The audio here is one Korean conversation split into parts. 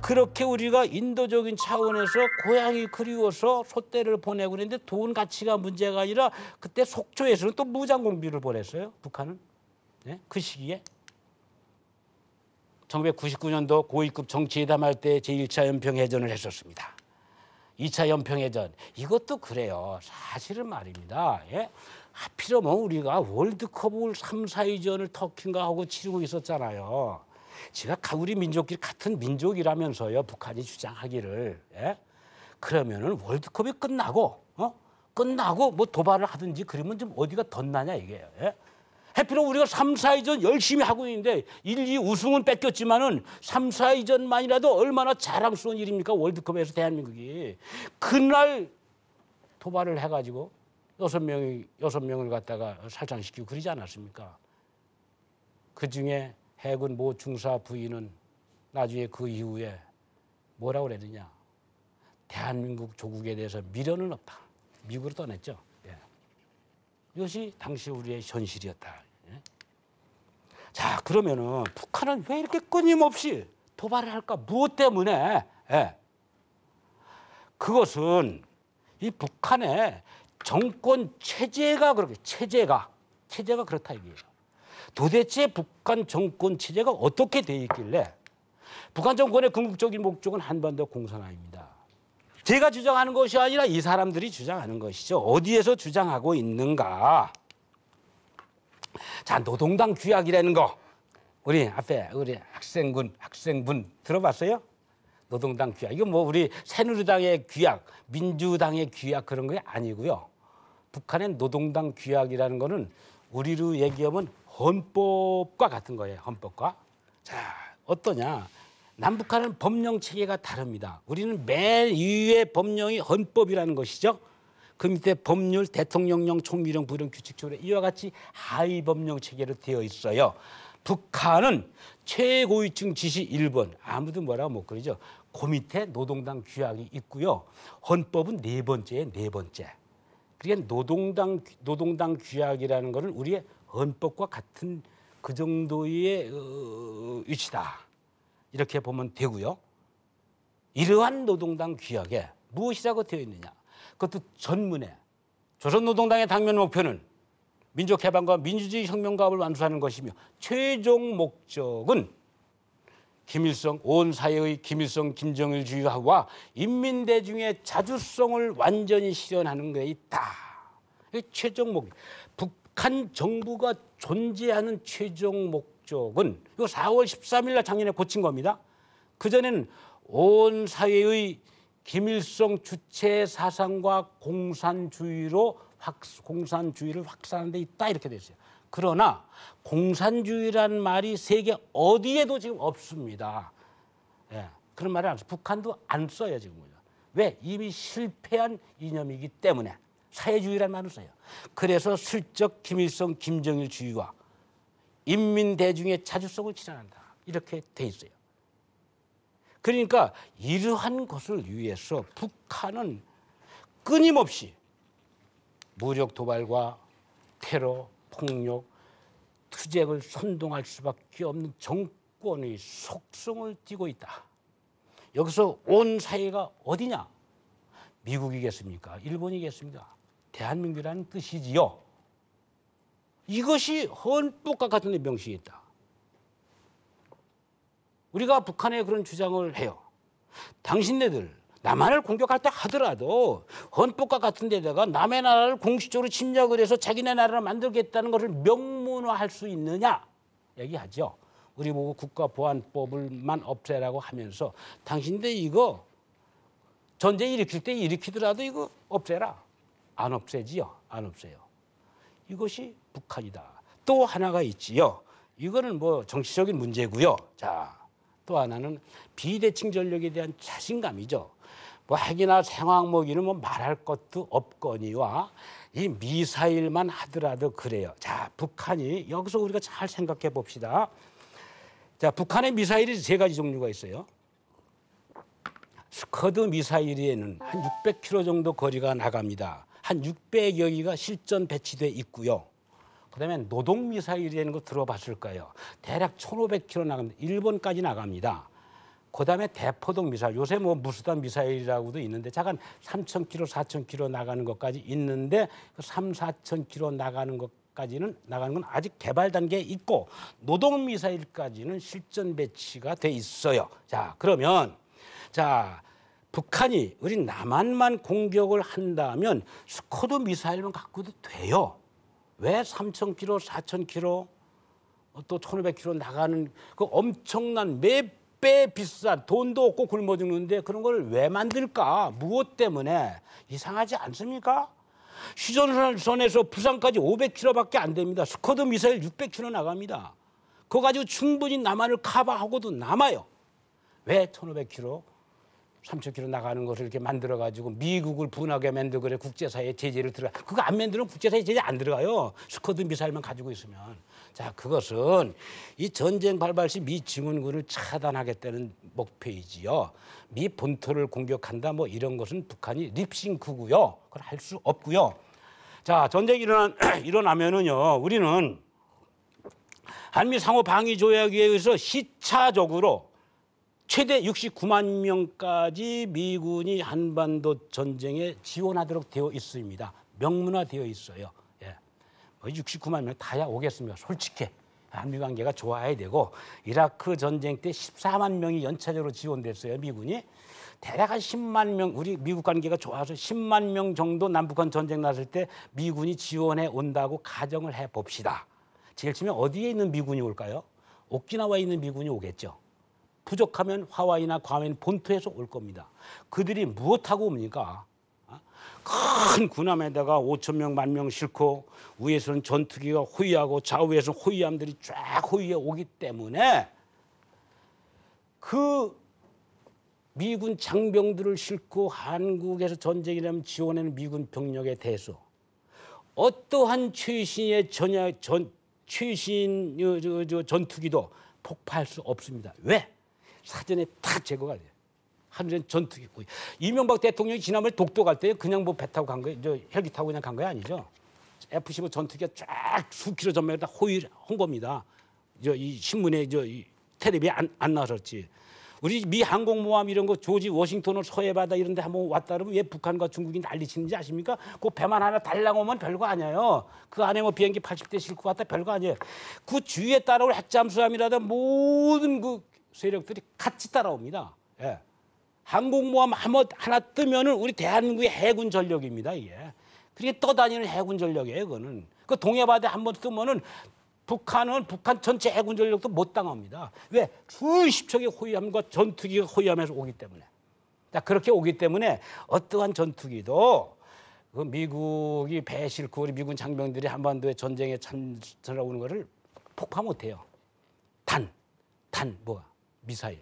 그렇게 우리가 인도적인 차원에서 고향이 그리워서 소떼를 보내고 그랬는데 돈 가치가 문제가 아니라 그때 속초에서는 또 무장공비를 보냈어요. 북한은. 네? 그 시기에. 1999년도 고위급 정치회담할 때 제1차 연평해전을 했었습니다. 2차 연평해전 이것도 그래요. 사실은 말입니다. 예? 하필이면 우리가 월드컵을 3, 4위전을 터키인가 하고 치르고 있었잖아요. 제가 우리 민족끼리 같은 민족이라면서요. 북한이 주장하기를. 예? 그러면은 월드컵이 끝나고 끝나고 뭐 도발을 하든지 그러면 좀 어디가 덧나냐 이게요. 예? 해피로 우리가 3, 4위전 열심히 하고 있는데 1, 2 우승은 뺏겼지만은 3, 4위전만이라도 얼마나 자랑스러운 일입니까? 월드컵에서 대한민국이. 그날 도발을 해가지고 6명을 갖다가 살상시키고 그러지 않았습니까? 그중에 해군 모 중사 부위는 나중에 그 이후에 뭐라고 그랬느냐. 대한민국 조국에 대해서 미련은 없다. 미국으로 떠났죠. 예. 이것이 당시 우리의 현실이었다. 예? 자, 그러면은 북한은 왜 이렇게 끊임없이 도발을 할까? 무엇 때문에? 예. 그것은 이 북한의 정권 체제가 그렇게 체제가 그렇다 이거예요. 도대체 북한 정권 체제가 어떻게 돼 있길래 북한 정권의 궁극적인 목적은 한반도 공산화입니다. 제가 주장하는 것이 아니라 이 사람들이 주장하는 것이죠. 어디에서 주장하고 있는가? 자, 노동당 규약이라는 거. 우리 앞에 우리 학생분 들어봤어요? 노동당 규약. 이거 뭐 우리 새누리당의 규약, 민주당의 규약 그런 게 아니고요. 북한의 노동당 규약이라는 거는 우리로 얘기하면 헌법과 같은 거예요. 헌법과. 자, 어떠냐? 남북한은 법령 체계가 다릅니다. 우리는 맨 위의 법령이 헌법이라는 것이죠. 그 밑에 법률, 대통령령, 총리령, 부령, 규칙, 조례 이와 같이 하위 법령 체계로 되어 있어요. 북한은 최고위층 지시 1번. 아무도 뭐라고 못 그러죠. 그 밑에 노동당 규약이 있고요. 헌법은 네 번째에 네 번째. 그러니까 노동당 규약이라는 것은 우리의 헌법과 같은 그 정도의 위치다. 이렇게 보면 되고요. 이러한 노동당 규약에 무엇이라고 되어 있느냐. 그것도 전문에 조선노동당의 당면 목표는 민족해방과 민주주의 혁명가업을 완수하는 것이며 최종 목적은 김일성, 온 사회의 김일성, 김정일주의와 인민대중의 자주성을 완전히 실현하는 데 있다. 최종 목적. 북한 정부가 존재하는 최종 목적은 이거 4월 13일 날 작년에 고친 겁니다. 그전에는 온 사회의 김일성 주체 사상과 공산주의를 확산하는 데 있다 이렇게 돼 있어요. 그러나 공산주의라는 말이 세계 어디에도 지금 없습니다. 예, 그런 말을 안 써요. 북한도 안 써요 지금. 왜? 이미 실패한 이념이기 때문에 사회주의라는 말을 써요. 그래서 슬쩍 김일성, 김정일주의와 인민대중의 자주성을 실현한다. 이렇게 돼 있어요. 그러니까 이러한 것을 위해서 북한은 끊임없이 무력 도발과 테러, 폭력, 투쟁을 선동할 수밖에 없는 정권의 속성을 띠고 있다. 여기서 온 사회가 어디냐? 미국이겠습니까? 일본이겠습니까? 대한민국이라는 뜻이지요. 이것이 헌법과 같은 데 명시해 있다. 우리가 북한에 그런 주장을 해요. 당신네들 남한을 공격할 때 하더라도 헌법과 같은 데다가 남의 나라를 공식적으로 침략을 해서 자기네 나라를 만들겠다는 것을 명문화할 수 있느냐 얘기하죠. 우리 보고 국가보안법을만 없애라고 하면서 당신들 이거 전쟁 일으킬 때 일으키더라도 이거 없애라. 안 없애지요. 안 없애요. 이것이 북한이다. 또 하나가 있지요. 이거는 뭐 정치적인 문제고요. 자, 또 하나는 비대칭 전력에 대한 자신감이죠. 뭐 핵이나 생화학무기는 뭐 말할 것도 없거니와 이 미사일만 하더라도 그래요. 자, 북한이 여기서 우리가 잘 생각해 봅시다. 자, 북한의 미사일이 세 가지 종류가 있어요. 스커드 미사일에는 한 600km 정도 거리가 나갑니다. 한 600여 기가 실전 배치돼 있고요. 그다음에 노동 미사일이라는 거 들어봤을까요? 대략 1,500km 나갑니다. 일본까지 나갑니다. 그다음에 대포동 미사일. 요새 뭐 무수단 미사일이라고도 있는데 잠깐 3,000km, 4,000km 나가는 것까지 있는데 그 3, 4,000km 나가는 건 아직 개발 단계에 있고 노동 미사일까지는 실전 배치가 돼 있어요. 자, 그러면 자, 북한이 우리 남한만 공격을 한다면 스커드 미사일만 갖고도 돼요. 왜 3,000km, 4,000km 또 1,500km 나가는 그 엄청난 몇 배 비싼 돈도 없고 굶어 죽는데 그런 걸 왜 만들까? 무엇 때문에? 이상하지 않습니까? 휴전선에서 부산까지 500km밖에 안 됩니다. 스커드 미사일 600km 나갑니다. 그거 가지고 충분히 남한을 커버하고도 남아요. 왜 1,500km, 3,000km 나가는 것을 이렇게 만들어가지고 미국을 분하게 만들고 그래 국제사회에 제재를 들어가. 그거 안 만들면 국제사회에 제재 안 들어가요. 스커드 미사일만 가지고 있으면. 자, 그것은 이 전쟁 발발 시 미 증원군을 차단하겠다는 목표이지요. 미 본토를 공격한다 뭐 이런 것은 북한이 립싱크고요. 그걸 할 수 없고요. 자, 전쟁이 일어나면은요, 우리는 한미 상호 방위 조약에 의해서 시차적으로 최대 69만 명까지 미군이 한반도 전쟁에 지원하도록 되어 있습니다. 명문화되어 있어요. 예. 69만 명 다야 오겠습니까? 솔직히 한미 관계가 좋아야 되고 이라크 전쟁 때 14만 명이 연차적으로 지원됐어요. 미군이. 대략 한 10만 명, 우리 미국 관계가 좋아서 10만 명 정도 남북한 전쟁 났을 때 미군이 지원해 온다고 가정을 해봅시다. 제일 처음에 어디에 있는 미군이 올까요? 오키나와에 있는 미군이 오겠죠. 부족하면 하와이나 괌엔 본토에서 올 겁니다. 그들이 무엇하고 옵니까? 큰 군함에다가 5,000명, 10,000명 싣고 위에서는 전투기가 호위하고 좌우에서는 호위함들이 쫙 호위해 오기 때문에 그 미군 장병들을 싣고 한국에서 전쟁이 나면 지원하는 미군 병력에 대해서 어떠한 최신의 최신 전투기도 폭파할 수 없습니다. 왜? 사전에 다 제거가 돼요. 하늘엔 전투기 있고. 이명박 대통령이 지난번에 독도 갈 때 그냥 뭐 배 타고 간 거예요. 헬기 타고 그냥 간 거 아니죠. F-15 전투기가 쫙 수킬로 전면에다 호위한 겁니다. 이 신문에 이 텔레비에 안 나섰지. 우리 미 항공모함 이런 거 조지 워싱턴을 서해바다 이런 데 한번 왔다 그러면 왜 북한과 중국이 난리치는지 아십니까? 그 배만 하나 달랑 오면 별거 아니에요. 그 안에 뭐 비행기 80대 싣고 왔다 별거 아니에요. 그 주위에 따라올 핵잠수함이라든 모든 그 세력들이 같이 따라옵니다. 예. 항공모함 하나 뜨면은 우리 대한민국의 해군 전력입니다. 이게. 그게 떠다니는 해군 전력이에요. 그거는. 그 동해바다에 한번 뜨면은 북한 전체 해군 전력도 못 당합니다. 왜? 수십 척의 호위함과 전투기가 호위함에서 오기 때문에. 자, 그렇게 오기 때문에 어떠한 전투기도 그 미국이 배 싣고 우리 미군 장병들이 한반도에 전쟁에 참전하고 오는 것을 폭파 못해요. 뭐가? 미사일.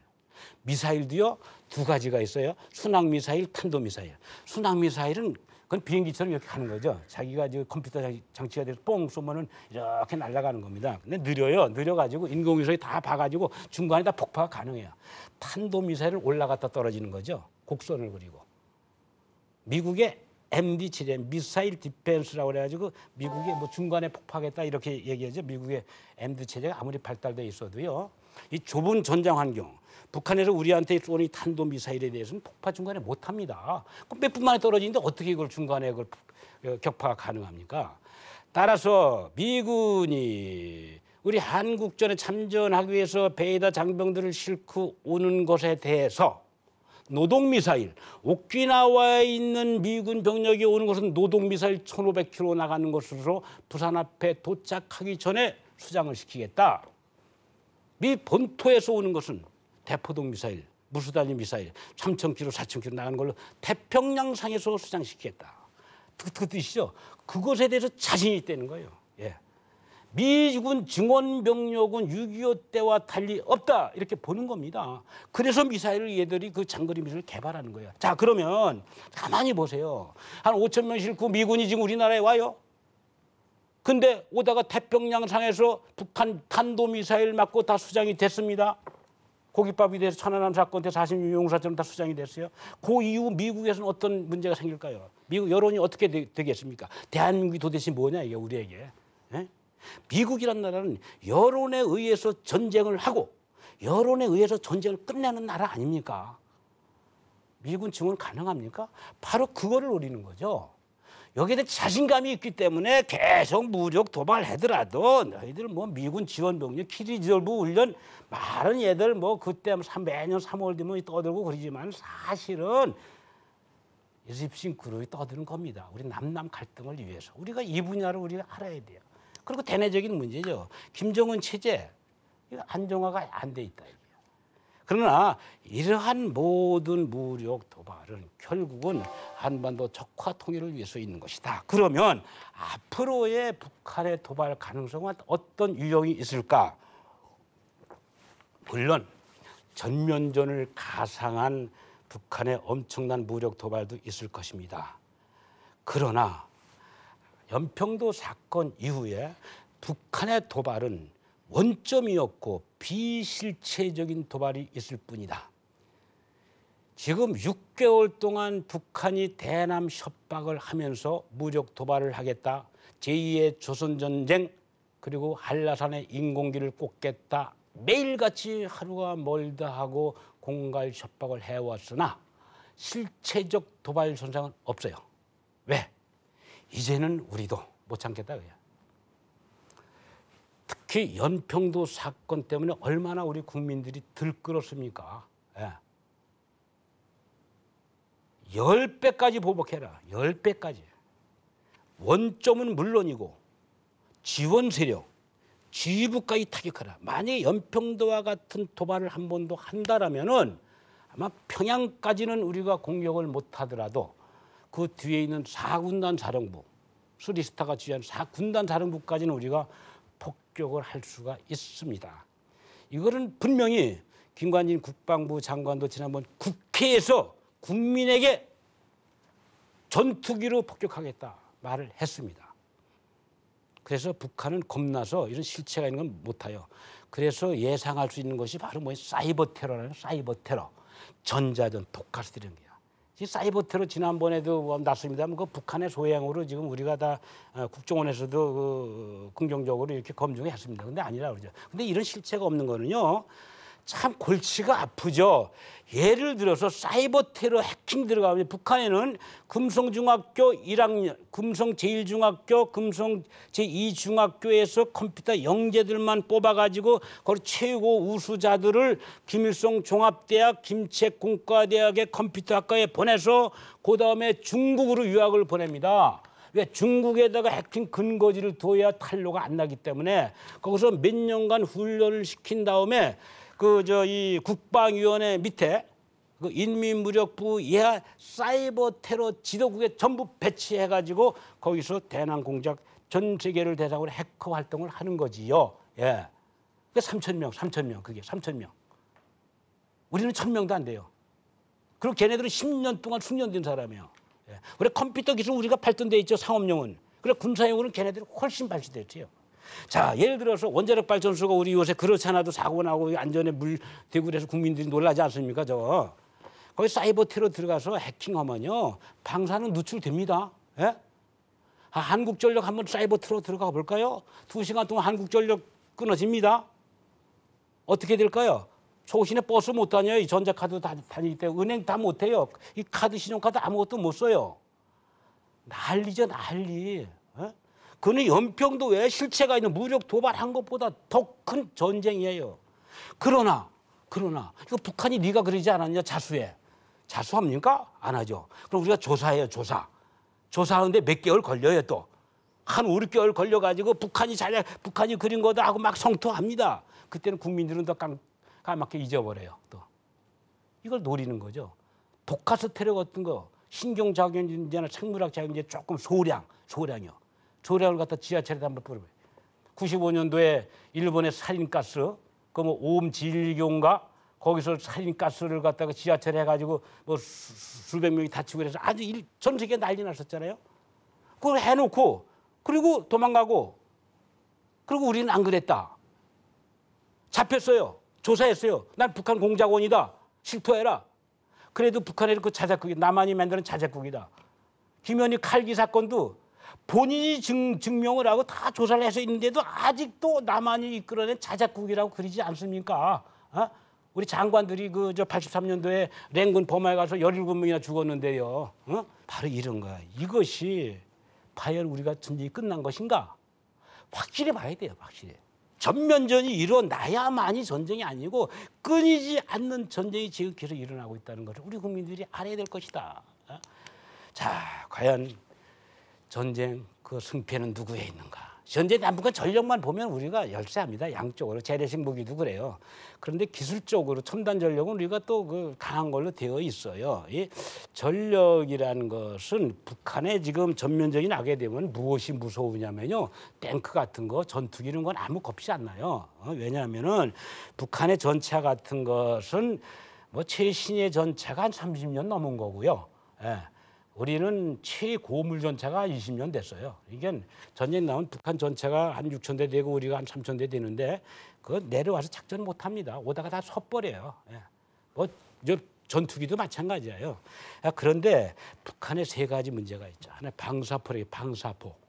미사일도요, 두 가지가 있어요. 순항 미사일, 탄도 미사일. 순항 미사일은 그건 비행기처럼 이렇게 가는 거죠. 자기가 컴퓨터 장치가 돼서 뽕 쏘면은 이렇게 날아가는 겁니다. 근데 느려요. 느려가지고 인공위성이 다 봐가지고 중간에 다 폭파가 가능해요. 탄도 미사일은 올라갔다 떨어지는 거죠. 곡선을 그리고. 미국의 MD 체제, 미사일 디펜스라고 그래가지고 미국이 뭐 중간에 폭파하겠다 이렇게 얘기하죠. 미국의 MD 체제가 아무리 발달돼 있어도요. 이 좁은 전장 환경, 북한에서 우리한테 쏘는 탄도 미사일에 대해서는 폭파 중간에 못합니다. 몇 분 만에 떨어지는데 어떻게 이걸 중간에 그걸 격파가 가능합니까? 따라서 미군이 우리 한국전에 참전하기 위해서 배에다 장병들을 싣고 오는 것에 대해서 노동미사일, 오키나와에 있는 미군 병력이 오는 것은 노동미사일 1,500km 나가는 것으로 부산 앞에 도착하기 전에 수장을 시키겠다. 미 본토에서 오는 것은 대포동 미사일, 무수단위 미사일 3,000km, 4,000km 나가는 걸로 태평양상에서 수장시키겠다. 그 뜻이죠. 그것에 대해서 자신이 있다는 거예요. 예. 미군 증원 병력은 6.25 때와 달리 없다 이렇게 보는 겁니다. 그래서 미사일을 얘들이 그 장거리 미사일을 개발하는 거예요. 자, 그러면 가만히 보세요. 한 5,000명 싣고 미군이 지금 우리나라에 와요. 근데 오다가 태평양상에서 북한 탄도미사일 맞고 다 수장이 됐습니다. 고깃밥이 돼서 천안함 사건 때 46 용사처럼 다 수장이 됐어요. 그 이후 미국에서는 어떤 문제가 생길까요? 미국 여론이 어떻게 되겠습니까? 대한민국이 도대체 뭐냐 이게 우리에게. 예? 미국이란 나라는 여론에 의해서 전쟁을 하고 여론에 의해서 전쟁을 끝내는 나라 아닙니까? 미군 증원 가능합니까? 바로 그거를 노리는 거죠. 여기에 대해 자신감이 있기 때문에 계속 무력 도발하더라도 너희들 뭐 미군 지원 병력, 키리졸브 훈련 많은 얘들 뭐 그때 매년 3월 되면 떠들고 그러지만 사실은 이집신 그룹이 떠드는 겁니다. 우리 남남 갈등을 위해서. 우리가 이 분야를 우리가 알아야 돼요. 그리고 대내적인 문제죠. 김정은 체제 이거 안정화가 안 돼 있다. 그러나 이러한 모든 무력 도발은 결국은 한반도 적화 통일을 위해서 있는 것이다. 그러면 앞으로의 북한의 도발 가능성은 어떤 유형이 있을까? 물론 전면전을 가상한 북한의 엄청난 무력 도발도 있을 것입니다. 그러나 연평도 사건 이후에 북한의 도발은 원점이었고 비실체적인 도발이 있을 뿐이다. 지금 6개월 동안 북한이 대남 협박을 하면서 무력 도발을 하겠다. 제2의 조선전쟁 그리고 한라산의 인공기를 꽂겠다. 매일같이 하루가 멀다 하고 공갈 협박을 해왔으나 실체적 도발 손상은 없어요. 왜? 이제는 우리도 못 참겠다. 그래요. 특히 연평도 사건 때문에 얼마나 우리 국민들이 들끓었습니까? 예. 10배까지 보복해라. 10배까지. 원점은 물론이고 지원 세력, 지휘부까지 타격하라. 만약에 연평도와 같은 도발을 한 번 더 한다라면은 아마 평양까지는 우리가 공격을 못하더라도 그 뒤에 있는 4군단 사령부, 스리스타가 지휘한 4군단 사령부까지는 우리가 폭격을 할 수가 있습니다. 이거는 분명히 김관진 국방부 장관도 지난번 국회에서 국민에게 전투기로 폭격하겠다 말을 했습니다. 그래서 북한은 겁나서 이런 실체가 있는 건 못해요. 그래서 예상할 수 있는 것이 바로 사이버 테러라는 사이버 테러, 전자전, 독가스 이런 게요. 이 사이버 테러 지난번에도 났습니다만 그 북한의 소행으로 지금 우리가 다 국정원에서도 긍정적으로 이렇게 검증했습니다. 근데 아니라 그러죠. 근데 이런 실체가 없는 거는요. 참 골치가 아프죠. 예를 들어서 사이버 테러 해킹 들어가면 북한에는 금성중학교 1학년, 금성 제1중학교, 금성 제2중학교에서 컴퓨터 영재들만 뽑아가지고 거기 최고 우수자들을 김일성 종합대학, 김책공과대학의 컴퓨터학과에 보내서 그다음에 중국으로 유학을 보냅니다. 왜? 중국에다가 해킹 근거지를 둬야 탄로가 안 나기 때문에 거기서 몇 년간 훈련을 시킨 다음에 이 국방위원회 밑에 그 인민무력부 예하 사이버 테러 지도국에 전부 배치해가지고 거기서 대남 공작 전 세계를 대상으로 해커 활동을 하는 거지요. 예. 그게 3,000명, 그게 3,000명. 우리는 1,000명도 안 돼요. 그리고 걔네들은 10년 동안 숙련된 사람이에요. 예. 그래 컴퓨터 기술 우리가 발전돼 있죠, 상업용은. 그래 군사용으로는 걔네들이 훨씬 발전됐지요. 자, 예를 들어서 원자력 발전소가 우리 요새 그렇지 않아도 사고 나고 안전에 물 대고 그래서 국민들이 놀라지 않습니까, 저거? 거기 사이버 테러 들어가서 해킹하면요, 방사능 누출됩니다. 예? 한국전력 한번 사이버 테러 들어가 볼까요? 2시간 동안 한국전력 끊어집니다. 어떻게 될까요? 소신에 버스 못 다녀요. 이 전자카드 다닐 때 은행 다 못 해요. 이 카드, 신용카드 아무것도 못 써요. 난리죠, 난리. 예? 그는 연평도에 실체가 있는 무력 도발한 것보다 더 큰 전쟁이에요. 그러나 이거 북한이 네가 그러지 않았냐, 자수해. 자수합니까? 안 하죠. 그럼 우리가 조사해요, 조사. 조사하는데 몇 개월 걸려요, 또. 한 5, 6개월 걸려가지고 북한이 그린 거다 하고 막 성토합니다. 그때는 국민들은 더 까맣게 잊어버려요, 또. 이걸 노리는 거죠. 독가스 테러 같은 거, 신경작용제나 생물학 작용제 조금 소량이요. 조량을 갖다 지하철에다 한번 뿌려봐요. 95년도에 일본의 살인가스, 오음진일교인가 거기서 살인가스를 갖다가 지하철에 해가지고 수백 명이 다치고 그래서 아주 전 세계 난리 났었잖아요. 그걸 해놓고 그리고 도망가고 그리고 우리는 안 그랬다. 잡혔어요. 조사했어요. 난 북한 공작원이다. 실토해라. 그래도 북한의 그 자작극이 남한이 만드는 자작극이다. 김현희 칼기 사건도 본인이 증명을 하고 다 조사를 해서 있는데도 아직도 남한이 이끌어낸 자작극이라고 그러지 않습니까? 어? 우리 장관들이 그 저 83년도에 랭군 범하에 가서 17명이나 죽었는데요. 어? 바로 이런 거야. 이것이 과연 우리가 전쟁이 끝난 것인가? 확실히 봐야 돼요. 확실히. 전면전이 일어나야만이 전쟁이 아니고 끊이지 않는 전쟁이 지금 계속 일어나고 있다는 것을 우리 국민들이 알아야 될 것이다. 어? 자, 과연 전쟁 그 승패는 누구에 있는가? 현재 남북한 전력만 보면 우리가 열세합니다. 양쪽으로 재래식 무기도 그래요. 그런데 기술적으로 첨단 전력은 우리가 또 그 강한 걸로 되어 있어요. 이 전력이라는 것은 북한에 지금 전면전이 나게 되면 무엇이 무서우냐면요, 탱크 같은 거, 전투기 이런 건 아무 겁이 안 나요. 왜냐하면은 북한의 전차 같은 것은 뭐 최신의 전차가 한 30년 넘은 거고요. 예. 우리는 최고물 전차가 20년 됐어요. 이게 전쟁 나온 북한 전차가 한 6,000대 되고 우리가 한 3,000대 되는데 그 내려와서 작전 못 합니다. 오다가 다 섣버려요. 예. 뭐 전투기도 마찬가지예요. 그런데 북한에 세 가지 문제가 있죠. 하나 방사포래요. 방사포.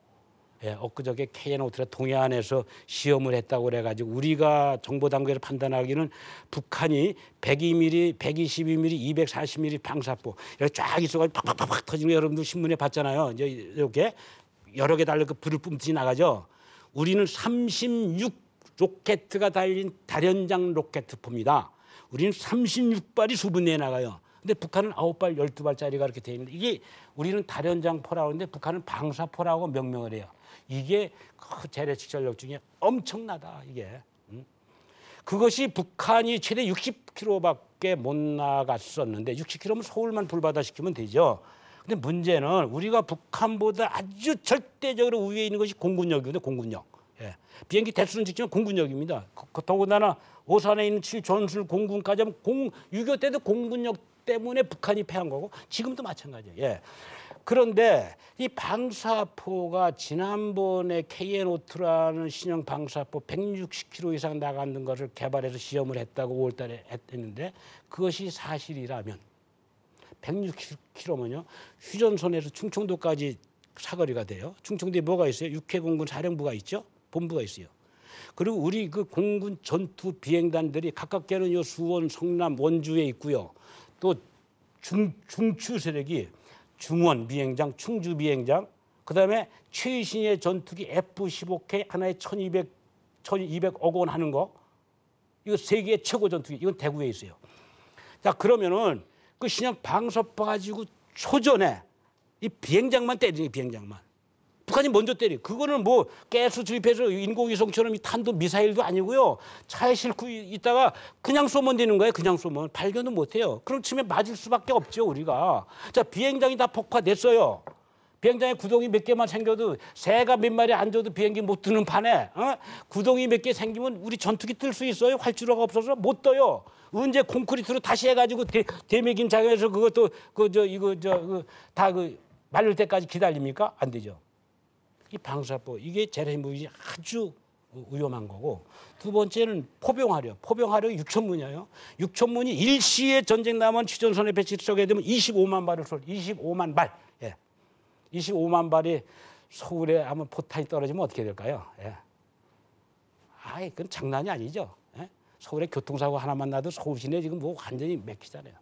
예, 엊그저께 KN-5가 동해안에서 시험을 했다고 그래가지고 우리가 정보당국에서 판단하기는 북한이 102mm, 122mm, 240mm 방사포 이렇게 쫙 있어가지고 팍팍팍 터지는 거 여러분들 신문에 봤잖아요. 이제 이렇게 여러 개 달려 그 불을 뿜듯이 나가죠. 우리는 36 로켓가 달린 다련장 로켓포입니다. 우리는 36발이 수분 내에 나가요. 근데 북한은 9발, 12발짜리가 이렇게 돼 있는데 이게 우리는 다련장포라고 하는데 북한은 방사포라고 명명을 해요. 이게 그 재래식 전력 중에 엄청나다 이게. 그것이 북한이 최대 60km밖에 못 나갔었는데 60km면 서울만 불바다시키면 되죠. 근데 문제는 우리가 북한보다 아주 절대적으로 우위에 있는 것이 공군력이거든요. 공군력. 예. 비행기 대수는 직지만 공군력입니다. 더군다나 오산에 있는 7전술 공군까지 하면 6.25 때도 공군력 때문에 북한이 패한 거고 지금도 마찬가지예요. 예. 그런데 이 방사포가 지난번에 KN-5라는 신형 방사포 160km 이상 나가는 것을 개발해서 시험을 했다고 5월 달에 했는데 그것이 사실이라면 160km면요. 휴전선에서 충청도까지 사거리가 돼요. 충청도에 뭐가 있어요? 육해공군 사령부가 있죠. 본부가 있어요. 그리고 우리 그 공군 전투 비행단들이 가깝게는 요 수원, 성남, 원주에 있고요. 또 중추 세력이 중원 비행장, 충주 비행장, 그다음에 최신의 전투기 F-15K 하나에 1,200억 원 하는 거, 이거 세계 최고 전투기, 이건 대구에 있어요. 자, 그러면은 그 신형 방사포 가지고 초전에 이 비행장만 때리니 비행장만. 북한이 먼저 때리. 그거는 뭐 가스 주입해서 인공위성처럼 이 탄도 미사일도 아니고요. 차에 싣고 있다가 그냥 쏘면 되는 거예요. 그냥 쏘면 발견도 못해요. 그럼 치면 맞을 수밖에 없죠 우리가. 자, 비행장이 다 폭파됐어요. 비행장에 구덩이 몇 개만 생겨도 새가 몇 마리 앉아도 비행기 못 뜨는 판에 구덩이 몇 개 생기면 우리 전투기 뜰 수 있어요? 활주로가 없어서 못 떠요. 언제 콘크리트로 다시 해가지고 대매김 작용해서 그것도 다 말릴 때까지 기다립니까? 안 되죠. 이 방사포 이게 재래식 무기 아주 위험한 거고, 두 번째는 포병화력. 포병화력이 6,000문이에요. 6,000문이 일시에 전쟁 나면 휴전선에 배치하게 되면 25만 발을 쏠. 25만 발. 예. 25만 발이 서울에 한번 포탄이 떨어지면 어떻게 될까요? 예. 아이, 그건 장난이 아니죠. 예? 서울에 교통사고 하나만 나도 서울 시내 지금 뭐 완전히 맥히잖아요.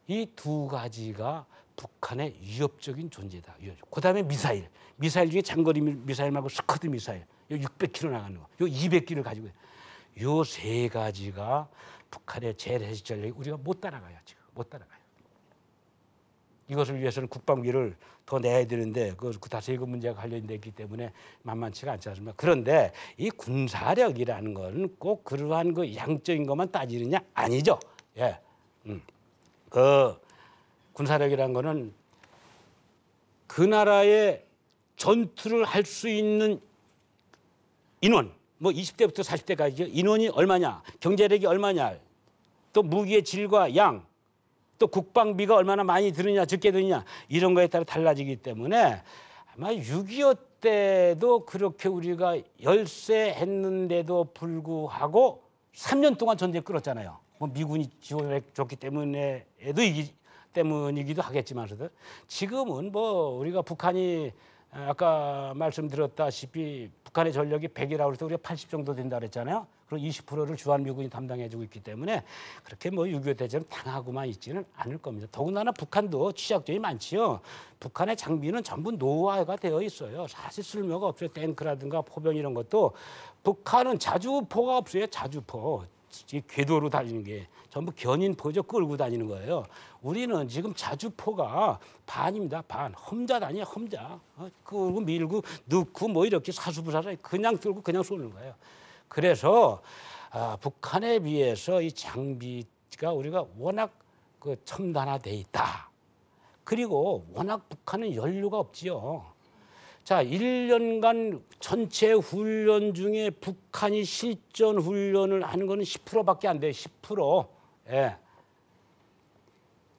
예. 이 두 가지가 북한의 위협적인 존재다. 그다음에 미사일. 미사일 중에 장거리 미사일 말고 스커드 미사일. 요 600km 나가는 거. 요 200기를 가지고. 요 세 가지가 북한의 재래식 전력이 우리가 못 따라가요. 지금 못 따라가요. 이것을 위해서는 국방비를 더 내야 되는데 그 다 세금 문제가 관련되기 때문에 만만치가 않지 않습니까? 그런데 이 군사력이라는 건 꼭 그러한 그 양적인 것만 따지느냐? 아니죠. 예. 그 군사력이라는 거는 그 나라의 전투를 할 수 있는 인원, 뭐 20대부터 40대까지 인원이 얼마냐, 경제력이 얼마냐, 또 무기의 질과 양, 또 국방비가 얼마나 많이 드느냐, 적게 드느냐, 이런 거에 따라 달라지기 때문에 아마 6.25 때도 그렇게 우리가 열세했는데도 불구하고 3년 동안 전쟁 끌었잖아요. 뭐 미군이 지원해 줬기 때문이기도 하겠지만서도 지금은 뭐 우리가 북한이 아까 말씀드렸다시피 북한의 전력이 100이라고 해서 우리가 80 정도 된다 그랬잖아요. 그리고 20%를 주한미군이 담당해주고 있기 때문에 그렇게 뭐 6.25 대전 당하고만 있지는 않을 겁니다. 더군다나 북한도 취약점이 많지요. 북한의 장비는 전부 노후화가 되어 있어요. 사실 쓸모가 없어요. 탱크라든가 포병 이런 것도. 북한은 자주포가 없어요. 자주포. 궤도로 달리는 게 전부 견인포죠. 끌고 다니는 거예요. 우리는 지금 자주포가 반입니다. 반. 험자단이에요. 험자. 끌고 밀고 넣고 뭐 이렇게 사수부사를 그냥 들고 그냥 쏘는 거예요. 그래서 북한에 비해서 이 장비가 우리가 워낙 그 첨단화돼 있다. 그리고 워낙 북한은 연료가 없지요. 자, 1년간 전체 훈련 중에 북한이 실전 훈련을 하는 거는 10%밖에 안 돼요. 10%. 예.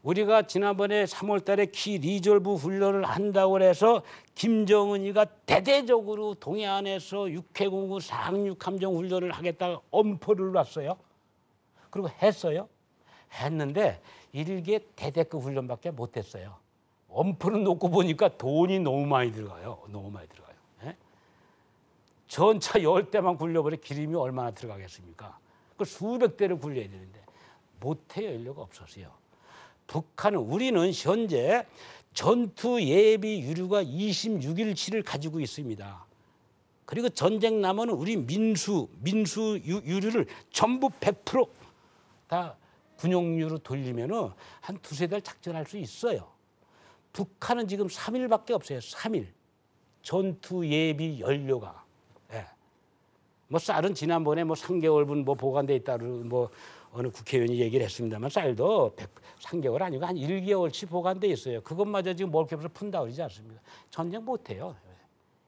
우리가 지난번에 3월 달에 키 리졸브 훈련을 한다고 해서 김정은이가 대대적으로 동해안에서 육해공군 상륙 함정 훈련을 하겠다가 엄포를 놨어요. 그리고 했어요. 했는데 일개 대대급 훈련밖에 못했어요. 엄포를 놓고 보니까 돈이 너무 많이 들어가요. 너무 많이 들어가요. 예? 전차 10대만 굴려버려 기름이 얼마나 들어가겠습니까? 그 수백 대를 굴려야 되는데 못해요. 연료가 없어서요. 북한은 우리는 현재 전투 예비 유류가 26일치를 가지고 있습니다. 그리고 전쟁 나면 우리 민수 유류를 전부 100% 군용유로 돌리면은 한 두세 달 작전할 수 있어요. 북한은 지금 3일밖에 없어요. 3일. 전투 예비 연료가. 예. 뭐 쌀은 지난번에 뭐 3개월분 뭐 보관돼 있다고 뭐 어느 국회의원이 얘기를 했습니다만 쌀도 3개월 아니고 한 1개월치 보관돼 있어요. 그것마저 지금 몰캡에서 푼다 그러지 않습니까? 전쟁 못해요.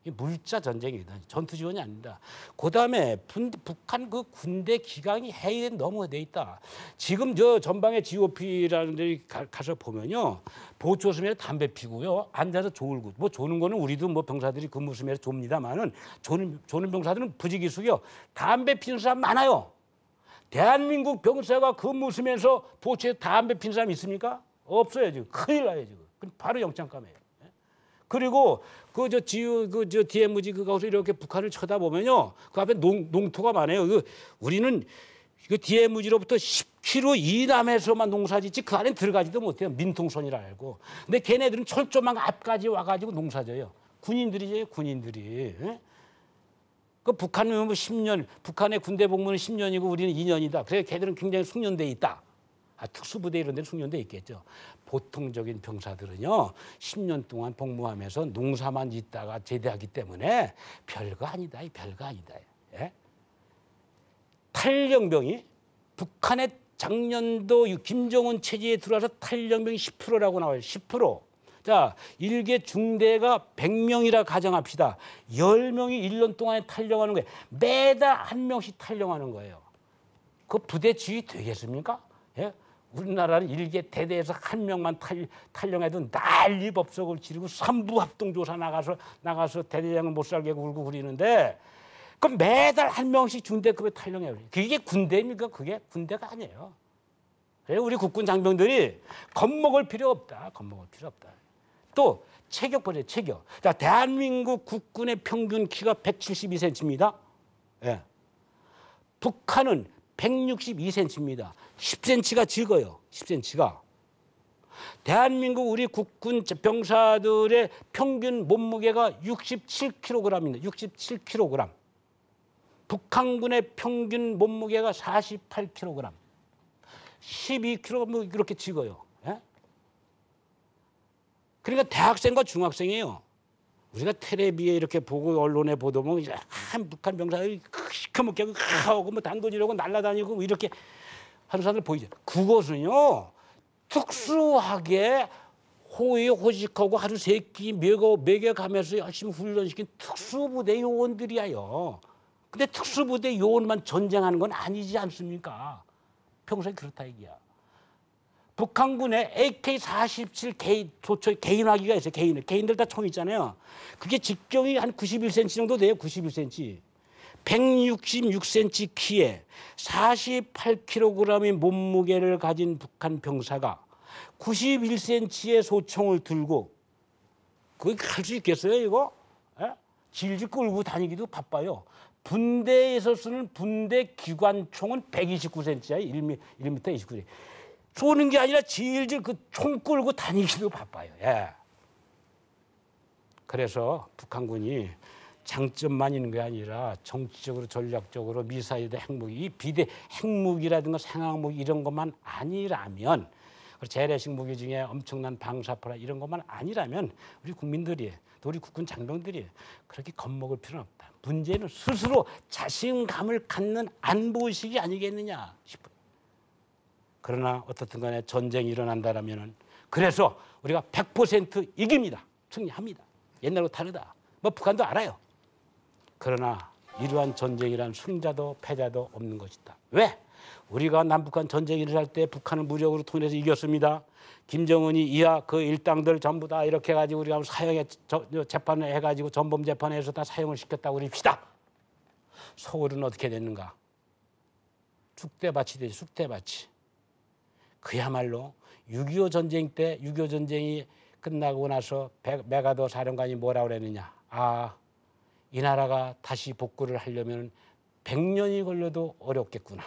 이 물자 전쟁이다. 전투 지원이 아닙니다. 그다음에 북한 그 군대 기강이 해외에 너무 돼 있다. 지금 저 전방에 GOP라는 데 가서 보면요. 보초섬에 담배 피고요. 앉아서 졸고. 뭐 조는 거는 우리도 뭐 병사들이 근무섬에서 좁니다만은 조는 병사들은 부지기수요. 담배 피는 사람 많아요. 대한민국 병사가 근무섬에서 보초에 담배 피는 사람 있습니까? 없어요 지금. 큰일 나요 지금. 그럼 바로 영장감이에요. 그리고 저 DMZ 그거서 이렇게 북한을 쳐다보면요. 그 앞에 농토가 많아요. 우리는 그 DMZ로부터 10km 이남에서만 농사짓지 그 안에 들어가지도 못해요. 민통선이라 알고. 근데 걔네들은 철조망 앞까지 와가지고 농사져요. 군인들이죠, 군인들이. 그 북한은 뭐 10년, 북한의 군대 복무는 10년이고 우리는 2년이다. 그래서 걔들은 굉장히 숙련돼 있다. 특수부대 이런 데는 숙련돼 있겠죠. 보통적인 병사들은요. 10년 동안 복무하면서 농사만 짓다가 제대하기 때문에 별거 아니다. 별거 아니다. 예? 탈영병이 북한의 작년도 김정은 체제에 들어와서 탈영병이 10%라고 나와요. 10%. 자, 일개 중대가 100명이라 가정합시다. 10명이 1년 동안에 탈영하는 거예요. 매달 한 명씩 탈영하는 거예요. 그 부대 지휘 되겠습니까? 예? 우리나라는 일개 대대에서 한 명만 탈영해도 난리 법석을 지르고 삼부합동조사 나가서 대대장은 못 살게 굴고 그리는데 그 매달 한 명씩 중대급에 탈영해요. 그게 군대입니까? 그게 군대가 아니에요. 그래서 우리 국군 장병들이 겁먹을 필요 없다. 겁먹을 필요 없다. 또 체격 보세요. 체격. 자, 대한민국 국군의 평균 키가 172cm입니다. 예. 북한은 162cm입니다. 10cm가 적어요. 10cm가. 대한민국 우리 국군 병사들의 평균 몸무게가 67kg입니다. 67kg. 북한군의 평균 몸무게가 48kg. 12kg 뭐 이렇게 적어요. 예? 그러니까 대학생과 중학생이에요. 우리가 텔레비에 이렇게 보고 언론에 보도면 한 북한 병사들이 시커멓게 하고 뭐 단도지르고 날아다니고 이렇게 하는 사람들 보이죠. 그것은요 특수하게 호의호식하고 하루 세 끼 먹여가면서 열심히 훈련시킨 특수부대 요원들이에요. 근데 특수부대 요원만 전쟁하는 건 아니지 않습니까? 평소에 그렇다 얘기야. 북한군에 AK-47 개인화기가 있어요. 개인들 다 총 있잖아요. 그게 직경이 한 91cm 정도 돼요. 91cm. 166cm 키에 48kg의 몸무게를 가진 북한 병사가 91cm의 소총을 들고 그게 갈 수 있겠어요, 이거? 에? 질질 끌고 다니기도 바빠요. 분대에서 쓰는 분대 기관총은 129cm야. 1m 29cm. 쏘는 게 아니라 질질 그 총 끌고 다니기도 바빠요. 예. 그래서 북한군이 장점만 있는 게 아니라 정치적으로 전략적으로 미사일도 핵무기, 이 비대 핵무기라든가 생화무기 이런 것만 아니라면, 재래식 무기 중에 엄청난 방사포라 이런 것만 아니라면 우리 국민들이 또 우리 국군 장병들이 그렇게 겁먹을 필요는 없다. 문제는 스스로 자신감을 갖는 안보의식이 아니겠느냐 싶어요. 그러나 어떻든 간에 전쟁이 일어난다라면은 그래서 우리가 100% 이깁니다. 승리합니다. 옛날과 다르다. 뭐 북한도 알아요. 그러나 이러한 전쟁이란 승자도 패자도 없는 것이다. 왜? 우리가 남북한 전쟁이 일어날 때 북한을 무력으로 통일해서 이겼습니다. 김정은이 이하 그 일당들 전부 다 이렇게 해가지고 우리가 사형에 재판을 해가지고 전범 재판에서 다 사형을 시켰다고 그럽시다. 서울은 어떻게 됐는가? 쑥대밭이 되지, 쑥대밭이. 그야말로 6.25 전쟁 때 6.25 전쟁이 끝나고 나서 메가더 사령관이 뭐라고 그랬느냐. 이 나라가 다시 복구를 하려면 100년이 걸려도 어렵겠구나.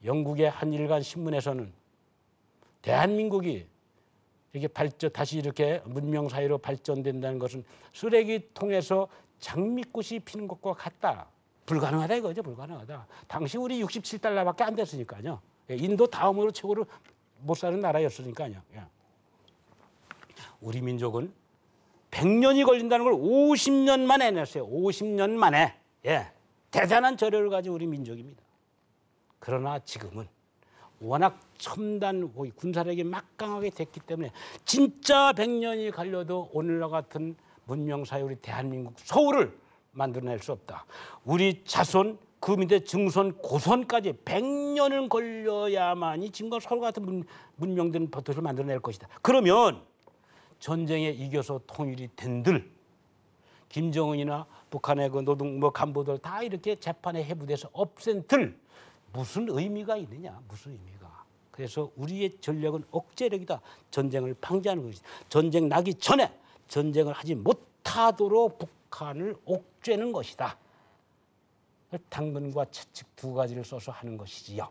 영국의 한 일간 신문에서는 대한민국이 이렇게 다시 이렇게 문명 사회로 발전된다는 것은 쓰레기통에서 장미꽃이 피는 것과 같다. 불가능하다 이거죠. 불가능하다. 당시 우리 67달러밖에 안 됐으니까요. 인도 다음으로 최고로 못 사는 나라였으니까요. 우리 민족은 100년이 걸린다는 걸 50년 만에 해냈어요. 50년 만에. 대단한 저력을 가진 우리 민족입니다. 그러나 지금은 워낙 첨단 군사력이 막강하게 됐기 때문에 진짜 100년이 갈려도 오늘과 같은 문명사회 우리 대한민국 서울을 만들어낼 수 없다. 우리 자손 그 밑에 증손 고손까지 100년은 걸려야만이 지금과 서울 같은 문명된 버릇을 만들어낼 것이다. 그러면 전쟁에 이겨서 통일이 된들 김정은이나 북한의 그 노동 간부들 다 이렇게 재판에 해부돼서 없앤들 무슨 의미가 있느냐? 무슨 의미가? 그래서 우리의 전략은 억제력이다. 전쟁을 방지하는 것이다. 전쟁 나기 전에 전쟁을 하지 못하도록 북한을 옥죄는 것이다. 당근과 채찍 두 가지를 써서 하는 것이지요.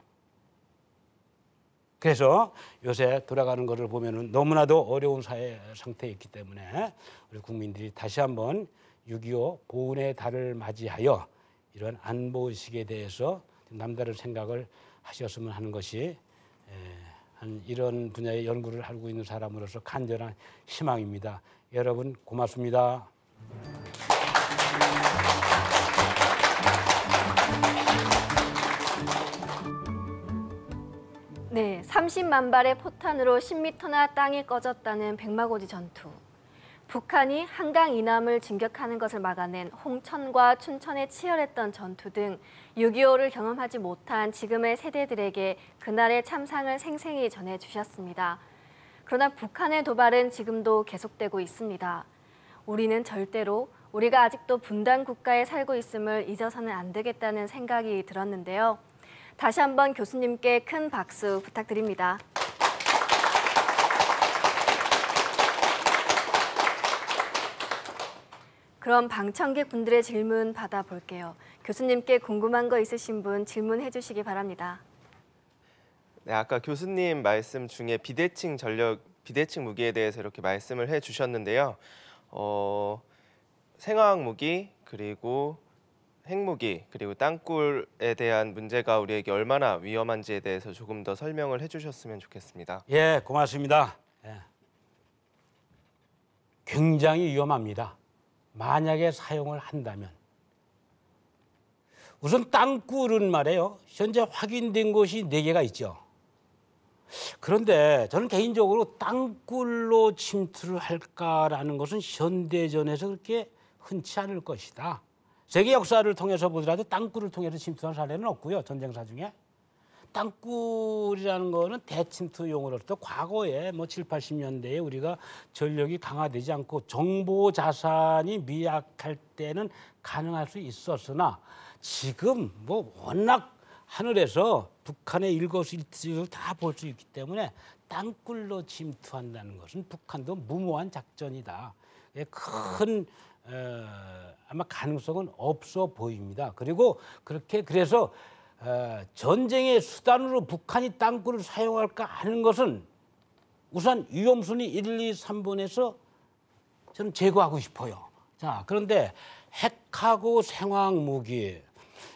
그래서 요새 돌아가는 것을 보면은 너무나도 어려운 사회 상태에 있기 때문에 우리 국민들이 다시 한번 6.25 보훈의 달을 맞이하여 이런 안보의식에 대해서 남다른 생각을 하셨으면 하는 것이 이런 분야의 연구를 하고 있는 사람으로서 간절한 희망입니다. 여러분 고맙습니다. 네, 30만 발의 포탄으로 10m나 땅이 꺼졌다는 백마고지 전투. 북한이 한강 이남을 진격하는 것을 막아낸 홍천과 춘천의 치열했던 전투 등 6.25를 경험하지 못한 지금의 세대들에게 그날의 참상을 생생히 전해주셨습니다. 그러나 북한의 도발은 지금도 계속되고 있습니다. 우리는 절대로 우리가 아직도 분단 국가에 살고 있음을 잊어서는 안 되겠다는 생각이 들었는데요. 다시 한번 교수님께 큰 박수 부탁드립니다. 그럼 방청객 분들의 질문 받아볼게요. 교수님께 궁금한 거 있으신 분 질문해 주시기 바랍니다. 네, 아까 교수님 말씀 중에 비대칭 무기에 대해서 이렇게 말씀을 해주셨는데요. 생화학 무기 그리고 핵무기 그리고 땅굴에 대한 문제가 우리에게 얼마나 위험한지에 대해서 조금 더 설명을 해주셨으면 좋겠습니다. 예, 고맙습니다. 굉장히 위험합니다. 만약에 사용을 한다면. 우선 땅굴은 말이에요. 현재 확인된 곳이 4개가 있죠. 그런데 저는 개인적으로 땅굴로 침투를 할까라는 것은 현대전에서 그렇게 흔치 않을 것이다. 세계 역사를 통해서 보더라도 땅굴을 통해서 침투한 사례는 없고요. 전쟁사 중에. 땅굴이라는 거는 대침투용으로서 과거에 7, 80년대에 우리가 전력이 강화되지 않고 정보 자산이 미약할 때는 가능할 수 있었으나 지금 워낙 하늘에서 북한의 일거수일투족을 다 볼 수 있기 때문에 땅굴로 침투한다는 것은 북한도 무모한 작전이다. 큰 아마 가능성은 없어 보입니다. 그리고 그래서 전쟁의 수단으로 북한이 땅굴을 사용할까 하는 것은 우선 위험순위 1, 2, 3번에서 저는 제거하고 싶어요. 자, 그런데 핵하고 생화학무기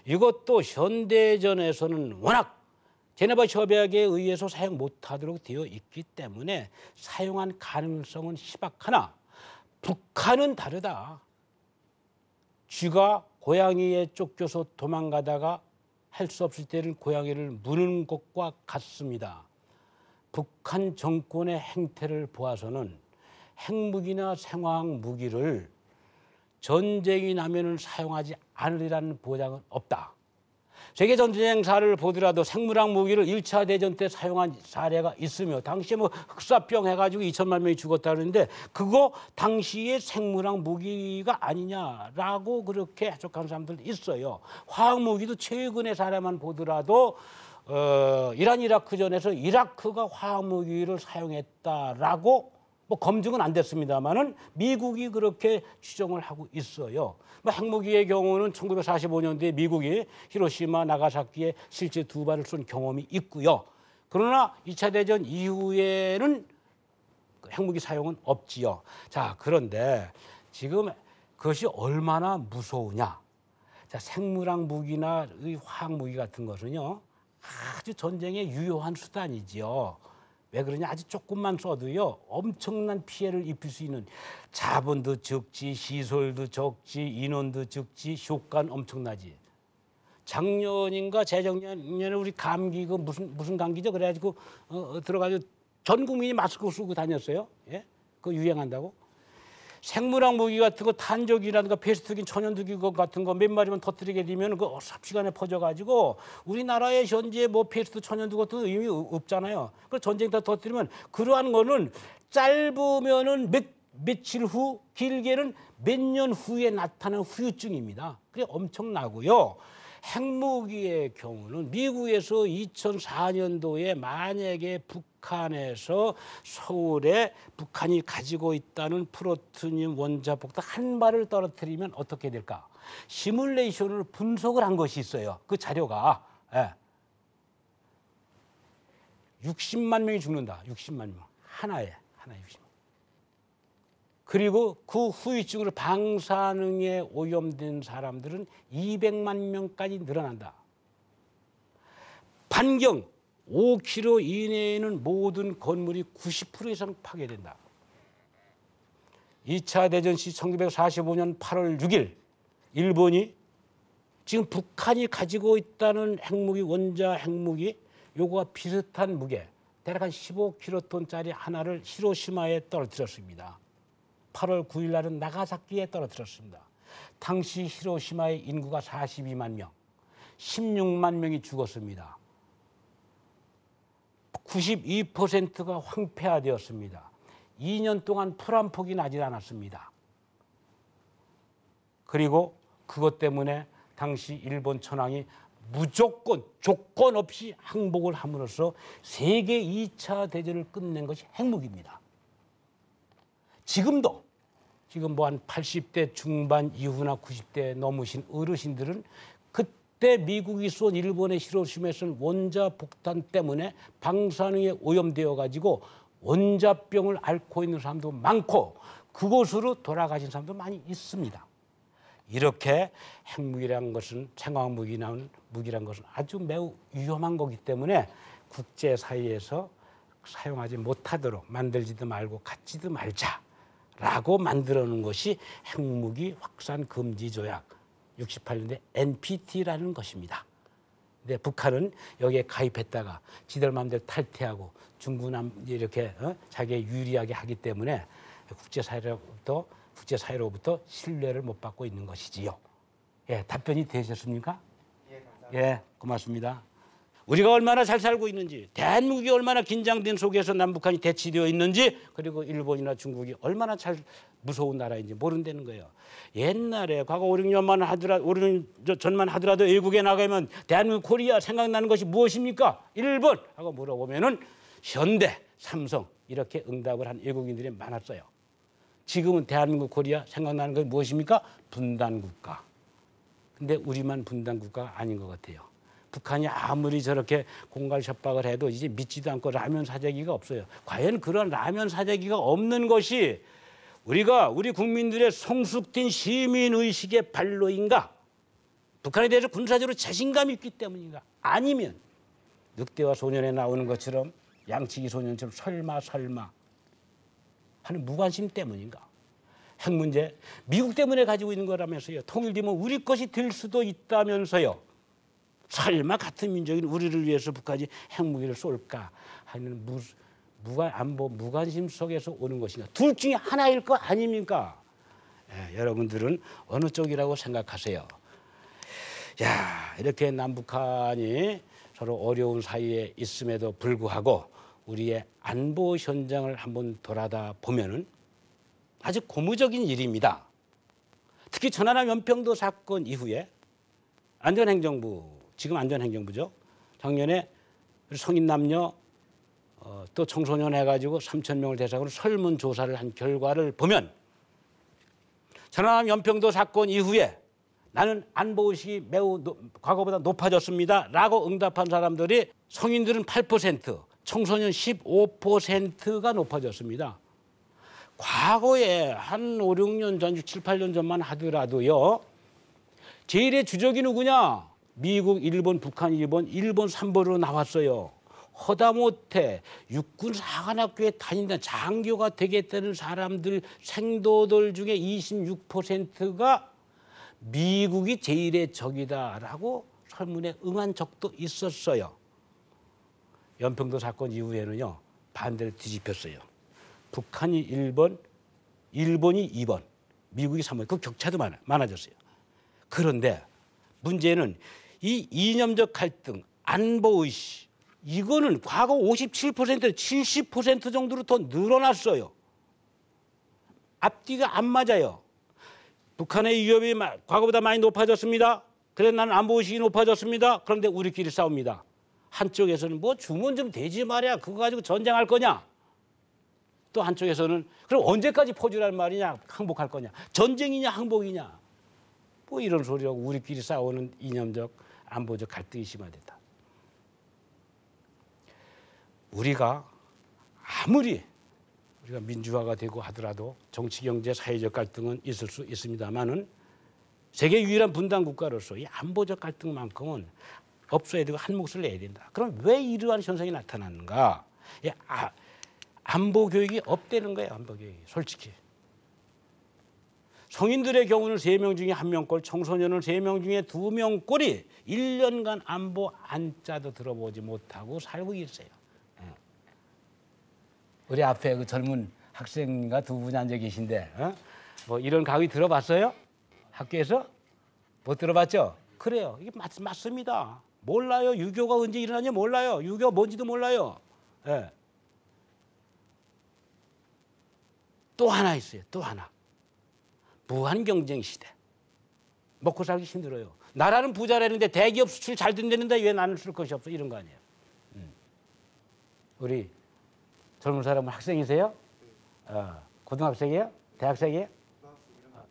이것도 현대전에서는 워낙 제네바 협약에 의해서 사용 못하도록 되어 있기 때문에 사용한 가능성은 희박하나 북한은 다르다. 쥐가 고양이에 쫓겨서 도망가다가 할 수 없을 때는 고양이를 무는 것과 같습니다. 북한 정권의 행태를 보아서는 핵무기나 생화학 무기를 전쟁이 나면은 사용하지 않으리라는 보장은 없다. 세계 전쟁사를 보더라도 생물학 무기를 1차 대전 때 사용한 사례가 있으며 당시에 뭐 흑사병 해가지고 2천만 명이 죽었다 그러는데 그거 당시에 생물학 무기가 아니냐라고 그렇게 해석하는 사람들도 있어요. 화학 무기도 최근의 사례만 보더라도 이란 이라크 전에서 이라크가 화학 무기를 사용했다라고 뭐 검증은 안 됐습니다만은 미국이 그렇게 추정을 하고 있어요. 뭐 핵무기의 경우는 1945년도에 미국이 히로시마, 나가사키에 실제 2발을 쏜 경험이 있고요. 그러나 2차 대전 이후에는 핵무기 사용은 없지요. 자, 그런데 지금 그것이 얼마나 무서우냐. 자, 생물학 무기나 화학 무기 같은 것은요. 아주 전쟁에 유효한 수단이지요. 왜 그러냐? 아주 조금만 써도요 엄청난 피해를 입힐 수 있는 자본도 적지, 시설도 적지, 인원도 적지, 효과는 엄청나지. 작년인가 재작년에 우리 감기 그 무슨 감기죠? 그래가지고 들어가지고 전 국민이 마스크 쓰고 다녔어요. 예? 그거 유행한다고? 생물학 무기 같은 거 탄저기라든가 페스트긴 천연두기 같은 거 몇 마리만 터뜨리게 되면 그 삽시간에 퍼져가지고 우리나라의 현재 뭐 페스트 천연두 같은 의미 없잖아요. 그 전쟁 다 터뜨리면 그러한 거는 짧으면은 며칠 후, 길게는 몇 년 후에 나타나는 후유증입니다. 그게 엄청나고요. 핵무기의 경우는 미국에서 2004년도에 만약에 북한에서 서울에 북한이 가지고 있다는 플루토늄 원자폭탄 한 발을 떨어뜨리면 어떻게 될까? 시뮬레이션을 분석을 한 것이 있어요. 그 자료가 60만 명이 죽는다. 60만 명. 하나에 60만. 그리고 그 후유증으로 방사능에 오염된 사람들은 200만 명까지 늘어난다. 반경 5km 이내에는 모든 건물이 90% 이상 파괴된다. 2차 대전 시 1945년 8월 6일 일본이 지금 북한이 가지고 있다는 핵무기, 원자 핵무기 요거와 비슷한 무게 대략 한 15킬로톤짜리 하나를 히로시마에 떨어뜨렸습니다. 8월 9일 날은 나가사키에 떨어뜨렸습니다. 당시 히로시마의 인구가 42만 명, 16만 명이 죽었습니다. 92%가 황폐화되었습니다. 2년 동안 풀 한 폭이 나질 않았습니다. 그리고 그것 때문에 당시 일본 천황이 무조건 조건 없이 항복을 함으로써 세계 2차 대전을 끝낸 것이 핵무기입니다. 지금 뭐 한 80대 중반 이후나 90대 넘으신 어르신들은 그때 미국이 쏜 일본의 히로시마에 쏜 원자폭탄 때문에 방사능에 오염되어 가지고 원자병을 앓고 있는 사람도 많고 그곳으로 돌아가신 사람도 많이 있습니다. 이렇게 핵무기라는 것은 생화학무기라는 무기라는 것은 아주 매우 위험한 거기 때문에 국제사회에서 사용하지 못하도록 만들지도 말고 갖지도 말자라고 만들어 놓은 것이 핵무기 확산 금지 조약 68년대 NPT라는 것입니다. 근데 북한은 여기에 가입했다가 지들 마음대로 탈퇴하고 중구남 이렇게 자기에 유리하게 하기 때문에 국제사회로부터 신뢰를 못 받고 있는 것이지요. 예, 답변이 되셨습니까? 예, 감사합니다. 예, 고맙습니다. 우리가 얼마나 잘 살고 있는지, 대한민국이 얼마나 긴장된 속에서 남북한이 대치되어 있는지, 그리고 일본이나 중국이 얼마나 잘 무서운 나라인지 모른다는 거예요. 옛날에 과거 5, 6년만 하더라도 5년 전만 하더라도 외국에 나가면 대한민국 코리아 생각나는 것이 무엇입니까? 일본 하고 물어보면은 현대, 삼성 이렇게 응답을 한 외국인들이 많았어요. 지금은 대한민국 코리아 생각나는 건 무엇입니까? 분단국가. 근데 우리만 분단국가가 아닌 것 같아요. 북한이 아무리 저렇게 공갈 협박을 해도 이제 믿지도 않고 라면 사재기가 없어요. 과연 그런 라면 사재기가 없는 것이 우리 국민들의 성숙된 시민의식의 발로인가? 북한에 대해서 군사적으로 자신감이 있기 때문인가? 아니면 늑대와 소년에 나오는 것처럼 양치기 소년처럼 설마 하는 무관심 때문인가? 핵 문제 미국 때문에 가지고 있는 거라면서요. 통일되면 우리 것이 될 수도 있다면서요. 설마 같은 민족인 우리를 위해서 북한이 핵무기를 쏠까 하는 무관심 속에서 오는 것이냐. 둘 중에 하나일 거 아닙니까? 여러분들은 어느 쪽이라고 생각하세요? 야, 이렇게 남북한이 서로 어려운 사이에 있음에도 불구하고 우리의 안보 현장을 한번 돌아다 보면은 아주 고무적인 일입니다. 특히 천안함 연평도 사건 이후에 안전행정부, 지금 안전행정부죠. 작년에 성인 남녀 또 청소년 해가지고 3,000명을 대상으로 설문조사를 한 결과를 보면 천안함 연평도 사건 이후에 나는 안보의식이 매우 과거보다 높아졌습니다 라고 응답한 사람들이 성인들은 8%, 청소년 15%가 높아졌습니다. 과거에 한 5, 6년 전, 7, 8년 전만 하더라도요. 제일의 주적이 누구냐? 미국, 일본, 북한, 일본 3번으로 나왔어요. 허다못해 육군 사관학교에 다닌다 장교가 되겠다는 사람들, 생도들 중에 26%가 미국이 제일의 적이다라고 설문에 응한 적도 있었어요. 연평도 사건 이후에는요. 반대를 뒤집혔어요. 북한이 1번, 일본이 2번, 미국이 3번. 그 격차도 많아졌어요. 그런데 문제는 이 이념적 갈등, 안보의식 이거는 과거 57%, 70% 정도로 더 늘어났어요. 앞뒤가 안 맞아요. 북한의 위협이 과거보다 많이 높아졌습니다. 그래서 나는 안보의식이 높아졌습니다. 그런데 우리끼리 싸웁니다. 한쪽에서는 뭐 주문 좀 되지 말이야. 그거 가지고 전쟁할 거냐. 또 한쪽에서는 그럼 언제까지 포주란 말이냐. 항복할 거냐. 전쟁이냐 항복이냐. 뭐 이런 소리라고 우리끼리 싸우는 이념적 안보적 갈등이 심화됐다. 우리가 아무리 우리가 민주화가 되고 하더라도 정치, 경제, 사회적 갈등은 있을 수 있습니다만은 세계 유일한 분단 국가로서 이 안보적 갈등만큼은 없어야 되고 한 몫을 내야 된다. 그럼 왜 이러한 현상이 나타나는가? 안보 교육이 없다는 거예요. 안보 교육이 솔직히. 성인들의 경우는 3명 중에 1명꼴, 청소년은 3명 중에 2명꼴이 1년간 안보 안자도 들어보지 못하고 살고 있어요. 우리 앞에 그 젊은 학생과 두 분이 앉아 계신데 뭐 이런 강의 들어봤어요? 학교에서? 못 들어봤죠? 그래요. 이게 맞습니다. 몰라요. 유교가 언제 일어나는지 몰라요. 유교 뭔지도 몰라요. 예. 또 하나 있어요. 또 하나. 무한 경쟁 시대. 먹고 살기 힘들어요. 나라는 부자라는데 대기업 수출 잘 된다는데 왜 나는 쓸 것이 없어? 이런 거 아니에요. 우리 젊은 사람은 학생이세요? 고등학생이에요? 대학생이에요?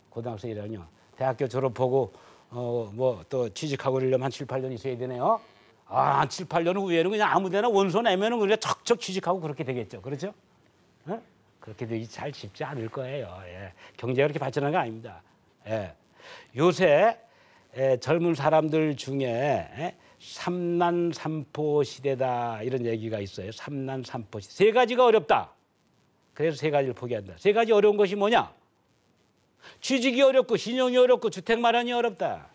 고등학생이라뇨. 대학교 졸업하고 뭐 또 취직하고 이러려면 한 7, 8년 있어야 되네요. 한 7, 8년 후에는 그냥 아무데나 원서 내면은 그냥 척척 취직하고 그렇게 되겠죠. 그렇죠? 그렇게 되기 잘 쉽지 않을 거예요. 예. 경제가 그렇게 발전한 거 아닙니다. 예. 요새 젊은 사람들 중에 삼난삼포 시대다 이런 얘기가 있어요. 삼난삼포 시대. 3가지가 어렵다. 그래서 3가지를 포기한다. 3가지 어려운 것이 뭐냐? 취직이 어렵고 신용이 어렵고 주택 마련이 어렵다.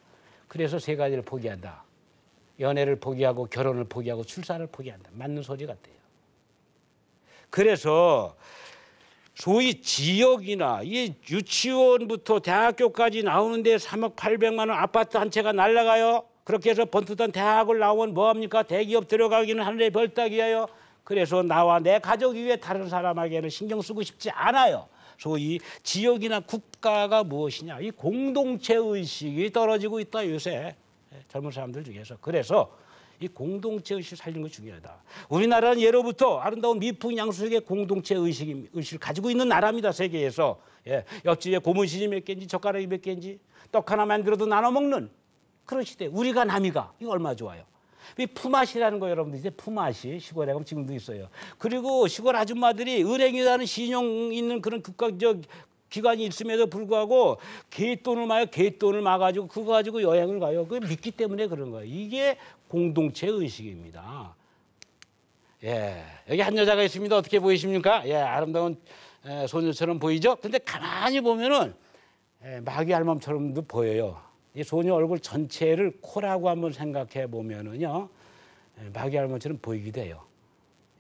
그래서 3가지를 포기한다. 연애를 포기하고 결혼을 포기하고 출산을 포기한다. 맞는 소리 같아요. 그래서 소위 지역이나 이 유치원부터 대학교까지 나오는데 3억 800만 원 아파트 한 채가 날아가요. 그렇게 해서 번듯한 대학을 나오면 뭐합니까? 대기업 들어가기는 하늘의 별따기예요. 그래서 나와 내 가족 이외에 다른 사람에게는 신경 쓰고 싶지 않아요. 소위 지역이나 국가가 무엇이냐. 이 공동체 의식이 떨어지고 있다 요새 젊은 사람들 중에서. 그래서 이 공동체 의식을 살리는 것이 중요하다. 우리나라는 예로부터 아름다운 미풍양수의 공동체 의식을 가지고 있는 나라입니다. 세계에서. 예, 옆집에 고무신이 몇 개인지 젓가락이 몇 개인지 떡 하나 만들어도 나눠 먹는 그런 시대. 우리가 남이가 이거 얼마나 좋아요. 이 품앗이라는 거 여러분들 이제 품앗이 시골에 가면 지금도 있어요. 그리고 시골 아줌마들이 은행이라는 신용 있는 그런 국가적 기관이 있음에도 불구하고 개돈을 마가지고 그거 가지고 여행을 가요. 그게 믿기 때문에 그런 거예요. 이게 공동체 의식입니다. 예, 여기 한 여자가 있습니다. 어떻게 보이십니까? 예, 아름다운 소녀처럼 보이죠? 근데 가만히 보면은 마귀 알몸처럼도 보여요. 이 소녀 얼굴 전체를 코라고 한번 생각해 보면은요, 마귀 알몸처럼 보이기도 해요.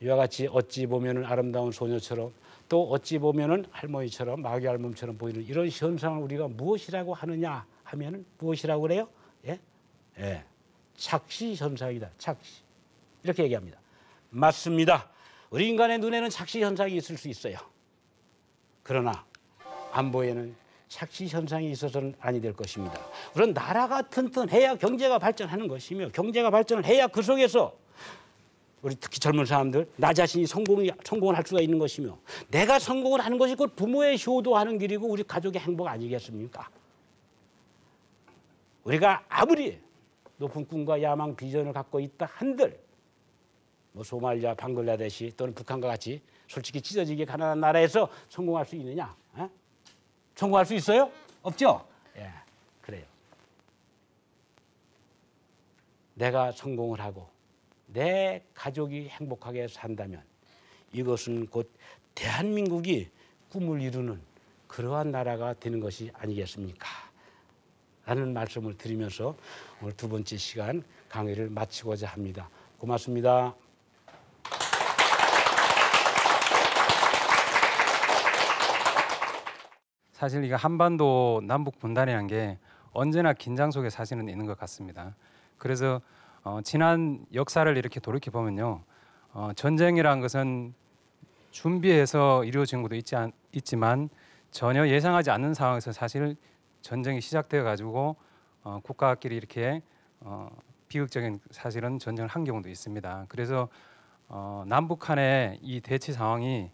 이와 같이 어찌 보면은 아름다운 소녀처럼 또 어찌 보면은 할머니처럼 마귀 알몸처럼 보이는 이런 현상을 우리가 무엇이라고 하느냐 하면은 무엇이라고 그래요? 예? 예. 착시 현상이다. 착시. 이렇게 얘기합니다. 맞습니다. 우리 인간의 눈에는 착시 현상이 있을 수 있어요. 그러나 안보에는 착시 현상이 있어서는 아니 될 것입니다. 우리는 나라가 튼튼해야 경제가 발전하는 것이며 경제가 발전을 해야 그 속에서 우리 특히 젊은 사람들 나 자신이 성공을 할 수가 있는 것이며 내가 성공을 하는 것이 곧 부모의 효도하는 길이고 우리 가족의 행복 아니겠습니까? 우리가 아무리 높은 꿈과 야망 비전을 갖고 있다 한들 뭐 소말리아, 방글라데시 또는 북한과 같이 솔직히 찢어지게 가난한 나라에서 성공할 수 있느냐? 에? 성공할 수 있어요? 없죠? 예, 그래요. 내가 성공을 하고 내 가족이 행복하게 산다면 이것은 곧 대한민국이 꿈을 이루는 그러한 나라가 되는 것이 아니겠습니까? 라는 말씀을 드리면서 오늘 두 번째 시간 강의를 마치고자 합니다. 고맙습니다. 사실 이거 한반도 남북 분단이라는 게 언제나 긴장 속에 사실은 있는 것 같습니다. 그래서 지난 역사를 이렇게 돌이켜 보면요, 전쟁이라는 것은 준비해서 이루어진 것도 있지만 전혀 예상하지 않는 상황에서 사실 전쟁이 시작되어 가지고 국가끼리 이렇게 비극적인 사실은 전쟁을 한 경우도 있습니다. 그래서 남북한의 이 대치 상황이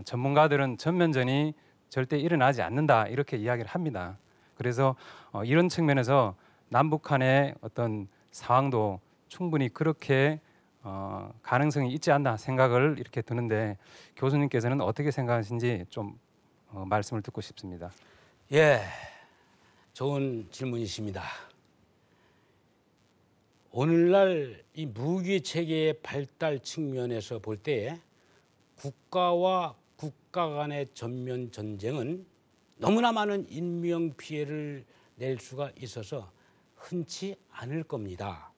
전문가들은 전면전이 절대 일어나지 않는다 이렇게 이야기를 합니다. 그래서 이런 측면에서 남북한의 어떤 상황도 충분히 그렇게 가능성이 있지 않나 생각을 이렇게 드는데 교수님께서는 어떻게 생각하시는지 좀 말씀을 듣고 싶습니다. 예, 좋은 질문이십니다. 오늘날 이 무기 체계의 발달 측면에서 볼 때 국가와 국가 간의 전면 전쟁은 너무나 많은 인명 피해를 낼 수가 있어서 흔치 않을 겁니다.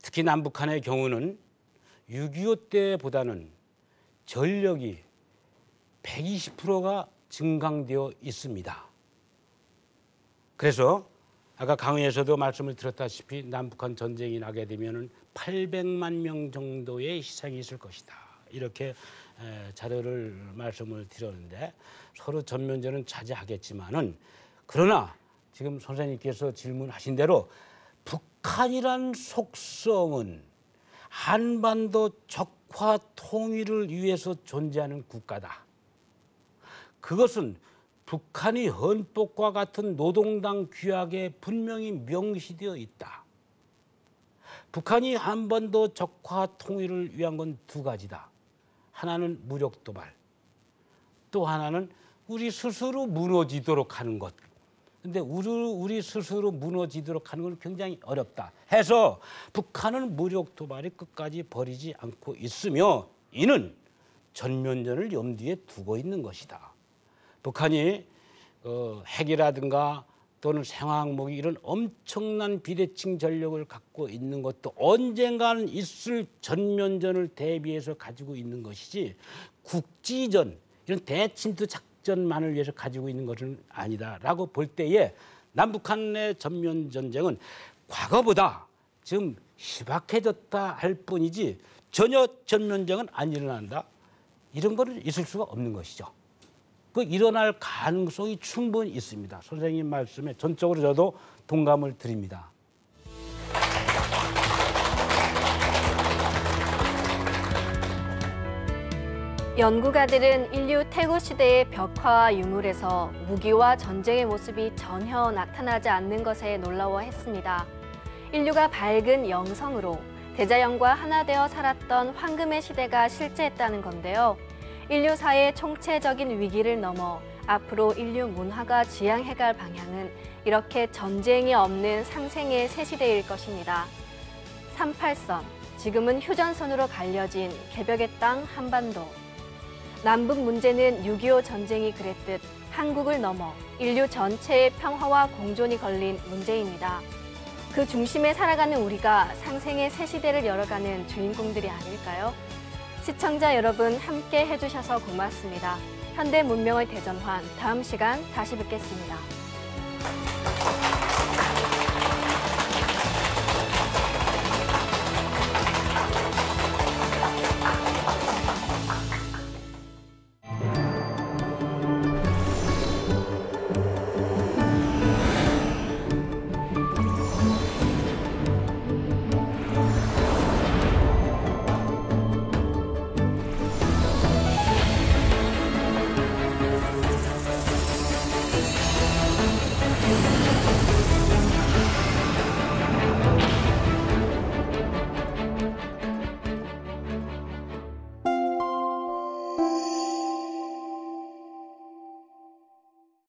특히 남북한의 경우는 6.25 때보다는 전력이 120%가 증강되어 있습니다. 그래서 아까 강의에서도 말씀을 드렸다시피 남북한 전쟁이 나게 되면 800만 명 정도의 희생이 있을 것이다. 이렇게 자료를 말씀을 드렸는데 서로 전면전은 자제하겠지만은 그러나 지금 선생님께서 질문하신 대로 북한이란 속성은 한반도 적화 통일을 위해서 존재하는 국가다. 그것은 북한이 헌법과 같은 노동당 규약에 분명히 명시되어 있다. 북한이 한반도 적화 통일을 위한 건 두 가지다. 하나는 무력 도발, 또 하나는 우리 스스로 무너지도록 하는 것. 근데 우리 스스로 무너지도록 하는 건 굉장히 어렵다 해서 북한은 무력 도발이 끝까지 버리지 않고 있으며 이는 전면전을 염두에 두고 있는 것이다. 북한이 핵이라든가 또는 생화학무기 이런 엄청난 비대칭 전력을 갖고 있는 것도 언젠가는 있을 전면전을 대비해서 가지고 있는 것이지 국지전 이런 대침투 작전만을 위해서 가지고 있는 것은 아니다라고 볼 때에 남북한의 전면 전쟁은 과거보다 지금 희박해졌다 할 뿐이지 전혀 전면전은 안 일어난다. 이런 거는 있을 수가 없는 것이죠. 그 일어날 가능성이 충분히 있습니다. 선생님 말씀에 전적으로 저도 동감을 드립니다. 연구가들은 인류 태고 시대의 벽화와 유물에서 무기와 전쟁의 모습이 전혀 나타나지 않는 것에 놀라워했습니다. 인류가 밝은 영성으로 대자연과 하나 되어 살았던 황금의 시대가 실제했다는 건데요. 인류사의 총체적인 위기를 넘어 앞으로 인류 문화가 지향해갈 방향은 이렇게 전쟁이 없는 상생의 새 시대일 것입니다. 38선, 지금은 휴전선으로 갈려진 개벽의 땅 한반도. 남북 문제는 6.25 전쟁이 그랬듯 한국을 넘어 인류 전체의 평화와 공존이 걸린 문제입니다. 그 중심에 살아가는 우리가 상생의 새 시대를 열어가는 주인공들이 아닐까요? 시청자 여러분 함께 해주셔서 고맙습니다. 현대 문명의 대전환, 다음 시간 다시 뵙겠습니다.